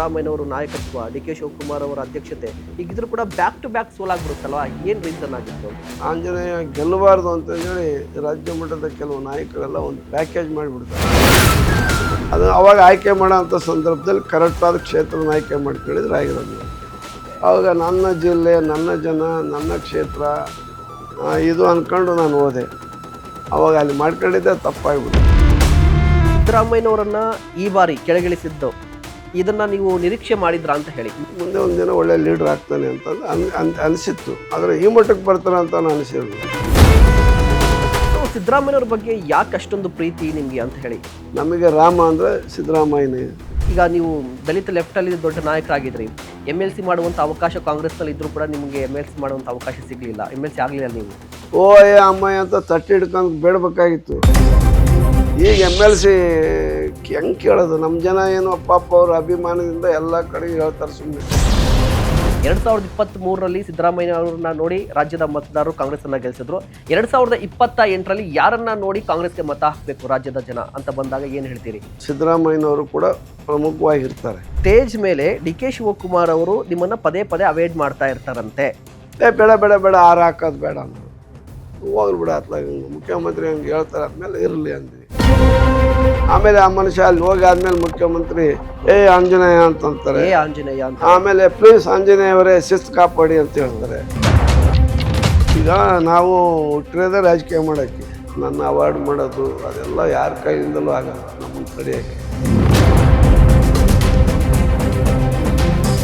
ಸಿದ್ದರಾಮಯ್ಯನವರು ನಾಯಕತ್ವ, D K Shivakumar ಅವರ ಅಧ್ಯಕ್ಷತೆ ಈಗಿದ್ರು ಕೂಡ ಬ್ಯಾಕ್ ಟು ಬ್ಯಾಕ್ ಸೋಲಾಗ್ಬಿಡುತ್ತಲ್ವಾ, ಏನು ರೀಸನ್ ಆಗಿತ್ತು? ಆಂಜನೇಯ ಗೆಲ್ಲಬಾರ್ದು ಅಂತಂದೇಳಿ ರಾಜ್ಯ ಮಟ್ಟದ ಕೆಲವು ನಾಯಕರೆಲ್ಲ ಒಂದು ಪ್ಯಾಕೇಜ್ ಮಾಡಿಬಿಡ್ತಾರೆ. ಅದು ಅವಾಗ ಆಯ್ಕೆ ಮಾಡೋಂಥ ಸಂದರ್ಭದಲ್ಲಿ ಕರೆಕ್ಟಾದ ಕ್ಷೇತ್ರನ ಆಯ್ಕೆ ಮಾಡ್ಕೊಂಡಿದ್ರೆ ಆಗಿರೋದು. ಆವಾಗ ನನ್ನ ಜಿಲ್ಲೆ, ನನ್ನ ಜನ, ನನ್ನ ಕ್ಷೇತ್ರ ಇದು ಅಂದ್ಕೊಂಡು ನಾನು ಹೋದೆ. ಅವಾಗ ಅಲ್ಲಿ ಮಾಡ್ಕೊಂಡಿದ್ದೆ ತಪ್ಪಾಗ್ಬಿಟ್ಟು. ಸಿದ್ದರಾಮಯ್ಯನವರನ್ನ ಈ ಬಾರಿ ಕೆಳಗಿಳಿಸಿದ್ದು ಇದನ್ನ ನೀವು ನಿರೀಕ್ಷೆ ಮಾಡಿದ್ರ ಅಂತ ಹೇಳಿ, ಮುಂದೆ ಒಂದಿನ ಒಳ್ಳೆ ಲೀಡರ್ ಆಗ್ತಾನೆ ಅಂತಂದು ಅನಿಸಿತ್ತು. ಆದರೆ ಈ ಮಟ್ಟಕ್ಕೆ ಬರ್ತಾನೆ ಅಂತ ನಾನು ಅನಿಸಿರೋದು. ಸಿದ್ದರಾಮಯ್ಯನವ್ರ ಬಗ್ಗೆ ಯಾಕೆ ಅಷ್ಟೊಂದು ಪ್ರೀತಿ ನಿಮಗೆ ಅಂತ ಹೇಳಿ? ನಮಗೆ ರಾಮ ಅಂದರೆ ಸಿದ್ದರಾಮಯ್ಯನೇ. ಈಗ ನೀವು ದಲಿತ ಲೆಫ್ಟಲ್ಲಿ ದೊಡ್ಡ ನಾಯಕರಾಗಿದ್ರಿ, MLC ಮಾಡುವಂಥ ಅವಕಾಶ ಕಾಂಗ್ರೆಸ್ನಲ್ಲಿ ಇದ್ರೂ ಕೂಡ ನಿಮಗೆ MLC ಮಾಡುವಂಥ ಅವಕಾಶ ಸಿಗಲಿಲ್ಲ, MLC ಆಗಲಿಲ್ಲ. ನೀವು ಓಯ್ ಅಮ್ಮಯ್ಯ ಅಂತ ತಟ್ಟಿ ಹಿಡ್ಕೊಂಡು ಬೇಡಬೇಕಾಗಿತ್ತು. ಈಗ MLC ಹೆಂಗೆ ಕೇಳೋದು? ನಮ್ಮ ಜನ ಏನು ಪಾಪ ಅವ್ರ ಅಭಿಮಾನದಿಂದ ಎಲ್ಲ ಕಡೆಗೆ ಹೇಳ್ತಾರೆ ಸುಮ್ಮನೆ. 2023ರಲ್ಲಿ ಸಿದ್ದರಾಮಯ್ಯ ಅವ್ರನ್ನ ನೋಡಿ ರಾಜ್ಯದ ಮತದಾರರು ಕಾಂಗ್ರೆಸ್ಸನ್ನು ಗೆಲ್ಲಿಸಿದ್ರು. 2028ರಲ್ಲಿ ಯಾರನ್ನ ನೋಡಿ ಕಾಂಗ್ರೆಸ್ಗೆ ಮತ ಹಾಕಬೇಕು ರಾಜ್ಯದ ಜನ ಅಂತ ಬಂದಾಗ ಏನು ಹೇಳ್ತೀರಿ? ಸಿದ್ದರಾಮಯ್ಯನವರು ಕೂಡ ಪ್ರಮುಖವಾಗಿರ್ತಾರೆ. ಸ್ಟೇಜ್ ಮೇಲೆ ಡಿ ಕೆ ಶಿವಕುಮಾರ್ ಅವರು ನಿಮ್ಮನ್ನ ಪದೇ ಪದೇ ಅವಾಯ್ಡ್ ಮಾಡ್ತಾ ಇರ್ತಾರಂತೆ. ಬೇಡ ಬೇಡ ಬೇಡ ಆರು ಹಾಕೋದು ಬೇಡ ಅಂತ ಹೋಗ್ಲಿ ಬಿಡ ಅತ್ಲಾಗ ಮುಖ್ಯಮಂತ್ರಿ ಹಂಗೆ ಹೇಳ್ತಾರೆ, ಆದ್ಮೇಲೆ ಇರಲಿ ಅಂದ್ವಿ. ಆಮೇಲೆ ಆ ಮನುಷ್ಯ ಅಲ್ಲಿ ಹೋಗಿ ಆದ್ಮೇಲೆ ಮುಖ್ಯಮಂತ್ರಿ ಆಂಜನೇಯ ಅಂತಂತಾರೆ. ಆಂಜನೇಯ ಅಂತ ಆಮೇಲೆ ಪ್ಲೀಸ್ ಆಂಜನೇಯವರೇ ಶಿಸ್ತು ಕಾಪಾಡಿ ಅಂತ ಹೇಳ್ತಾರೆ. ಈಗ ನಾವು ಹುಟ್ಟಿರೋದೇ ರಾಜಕೀಯ ಮಾಡೋಕ್ಕೆ, ನನ್ನ ಅವಾರ್ಡ್ ಮಾಡೋದು ಅದೆಲ್ಲ ಯಾರ ಕೈಯಿಂದಲೂ ಆಗಲ್ಲ ನಮ್ಮನ್ನು ತಡೆಯೋಕ್ಕೆ.